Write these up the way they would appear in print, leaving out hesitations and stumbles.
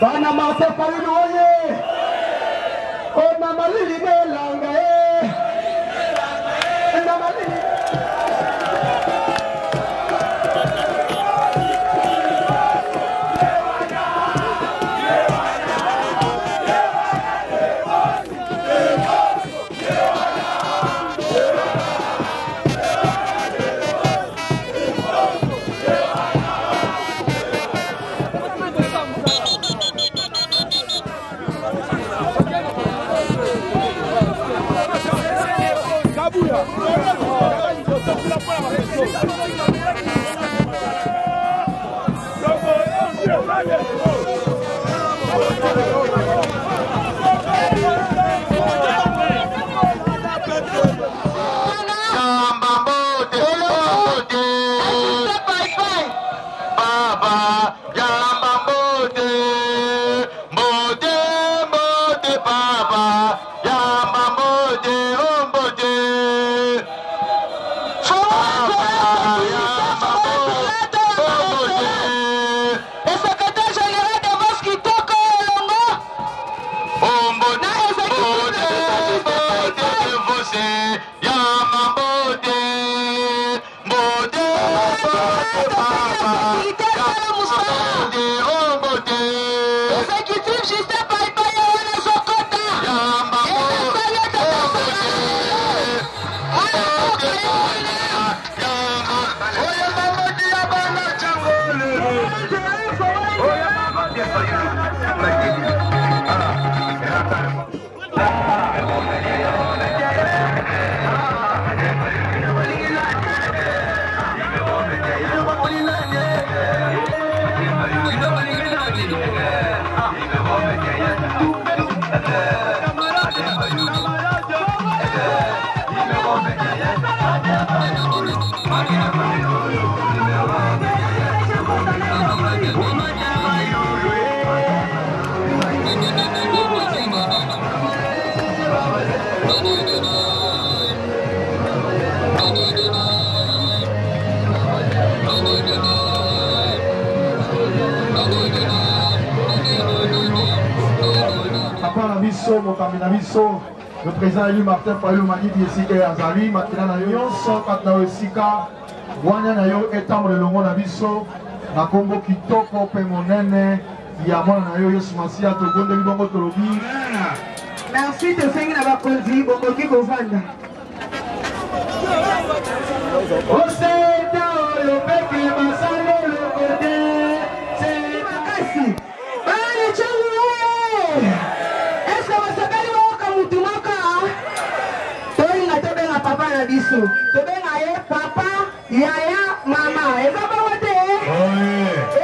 Bana mate parilu oye, ona malili melanga ona malili. biso le président élu Martin Fayulu Manidi esika azali makila na nyonso kati na esika wanya na yo etambo lelongo na biso na kombo kitoko pe monene ya mwana na yo Yesu Masia togondeli bongo tolobi merci tosengi na bakonzi bokoki kovanda oseta oyo peke masano lokode c'est makasi bana changu est-ce que basakali baoka mutu moko tolinga tobenga papa na biso tobenga ye papa yaya mama eza bango te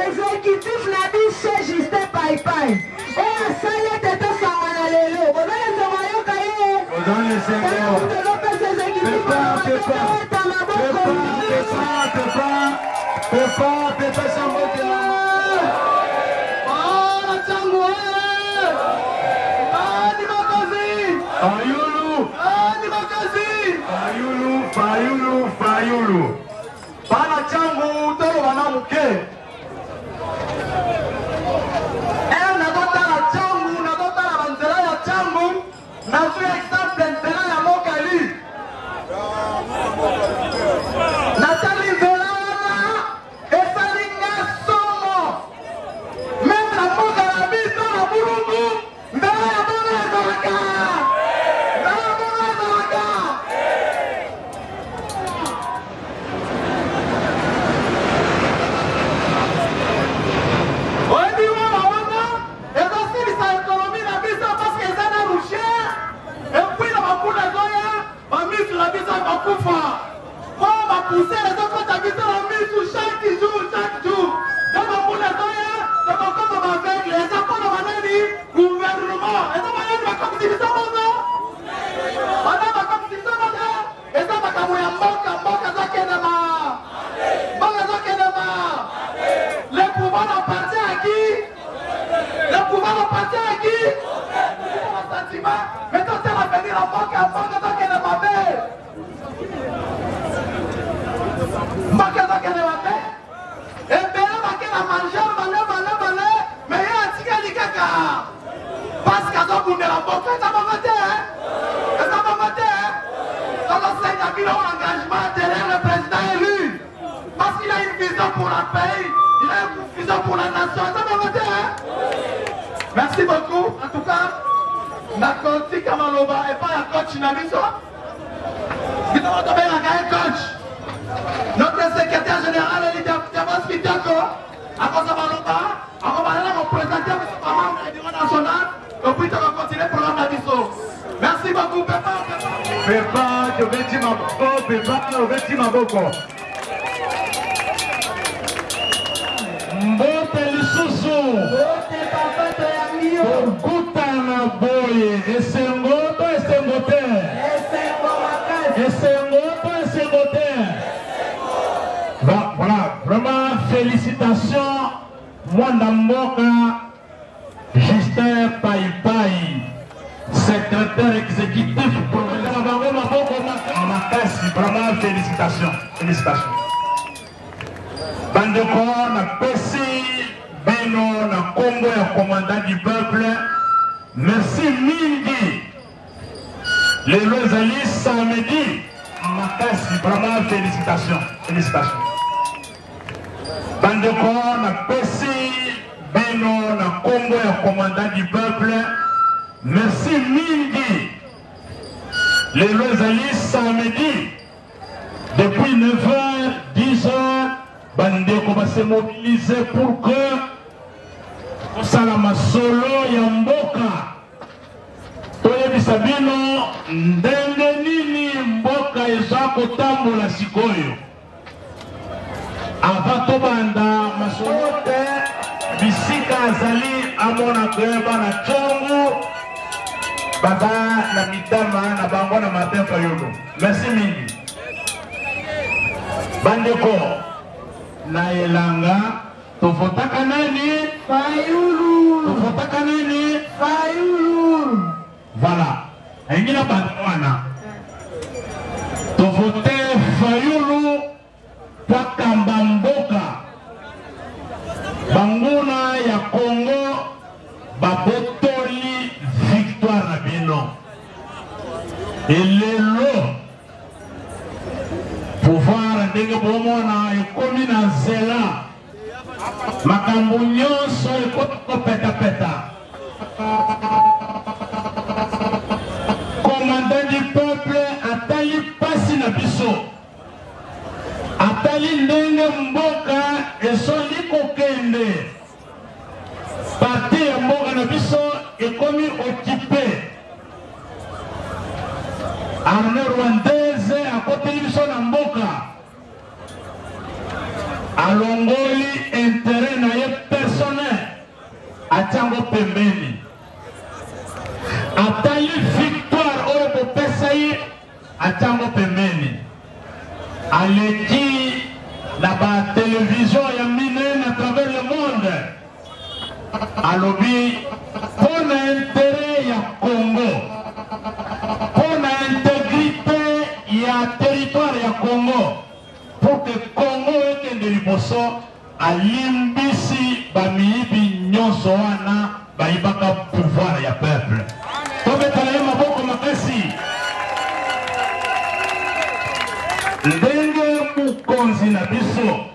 exécutif na biso Justin Paipai oyo asali ete tosanga na lelo bozalesonga yoka ye tozopesa exécutif Fayulu bana changu tolo bana muke nakotala changu nakotala banzela ya changu nazwi exemple nzela ya mokali natali nzela wana esalinga somo meme na mboka na biso na bulungu nzela ya bona ezalaka pousser les autres habitants en mise chaque jour. Dans mon monde, dans mon corps avec les apports de mon gouvernement. Et dans mon monde, comme si ça m'en madame, comme si ça m'en et ça m'a camoué en mboka zakenema. Mboka zakenema. Le pouvoir appartient à qui? Le pouvoir appartient à qui? Mon sentiment. Mais quand ça va venir en mboka zakenema. Mbaka zakene wape ebele bakena manger bale mais ye atikali kaka parce qu'azokundela mboka eza bongo te tozosenya bino engagement derrière le président élu parce qu'il a une vision pour le pays, il a une vision pour la nation, eza bongo te merci beaucoup en tout cas nakotika maloba epai ya coach na biso bino tobengaka ye coach. Notre secrétaire général est Diabas Kitoko, à cause de Maloba, à cause de la représentante du bureau national, et puis on va continuer le programme d'Abisso. Merci beaucoup, Pépé. Pépé, je vais dire ma boco, Pépé, je vais dire ma boco. Mbote lisusu, mbote papa to ya mio, kutana boye, esengoto esengote, esengo makasi, esengoto esengote. Voilà, vraiment félicitations, Mwandamboka, Justin Paipai, secrétaire exécutif pour Makasi, vraiment félicitations, félicitations. Bandeko na pesi bino na Congo ya commandant du peuple, merci mingi. Les Rosalis samedi, Makasi, vraiment félicitations, félicitations. Bandeko na pesi bino na Congo ya commandant du peuple, merci mingi. Les Rosalis samedi, depuis 9h, 10h, Bandeko va se mobiliser pour que Salama Solo Yamboka toyebisa bino ndenge nini mboka eza kotambola sikoyo avant tobanda masolo te bisika azali amona koyeba na chongu baza na mitama na bango na Martin Fayulu. Merci mingi bandeko na elanga tofotaka nani? Fayulu. Tofotaka nani? Fayulu. Voilà. Engina bandwana. Tofote Fayulu pakamba mboka. Banguna ya Congo babotoli victoire na bino. bomona ekomi na nzela makambo nyonso ekopetapeta. Commandant du peuple atali pasi na biso, atali ndenge mboka esoli kokende, parti ya mboka na biso ekomi occupé. Armée rwandaise akoteli biso na mboka, alongoli intérêt na ye personnel, atiango pembeni. Atali victoire oyo kopesa ye, atiango pembeni. Aleki na ba télévision ya minene à travers le monde, alobi pour l'intérêt ya Congo, pour l'intégrité ya territoire ya Congo, pour que Congo ekende liboso, alimbisi bamiyibi nyonso wana bayibaka pouvoir ya peuple. Tobetala ye maboko makasi. Ndenge mukonzi na biso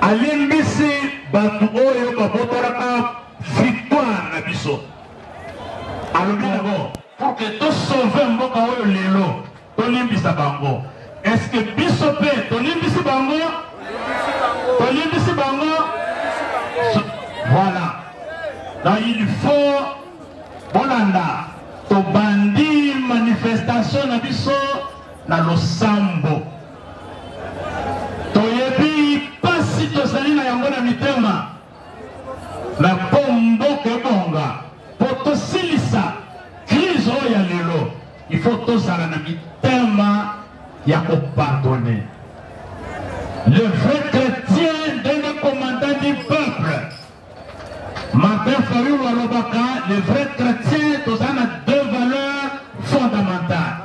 alimbisi batu oyo babotoraka victoire na biso. Alobi nabo pour que to sauver mboka oyo lelo tolimbisa bango. Est-ce que biso pe tolimbisi bango? Tolimbisi bango? Voilà. Donc il faut bolanda to bandi manifestation na biso na losambo. Toyebi pasi tozali na yango na mitema na pombo kebonga poto silisa crise ya lelo. Il faut tozala na mitema ya ko pardonner. Le vrai chrétien d'un commandant du peuple, Martin Fayulu Alobaka, le vrai chrétien tozana deux valeurs fondamentales.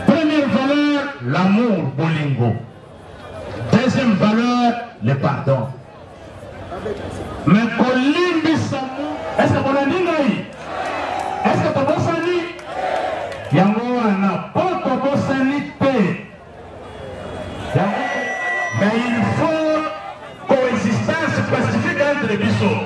Première valeur, l'amour bolingo. Deuxième valeur, le pardon. Mais kolimbi samu, est-ce que vous l'avez? Est-ce que vous l'avez? Yango wana poto bosani pe. Mais il faut coexistence pacifique entre les bisous.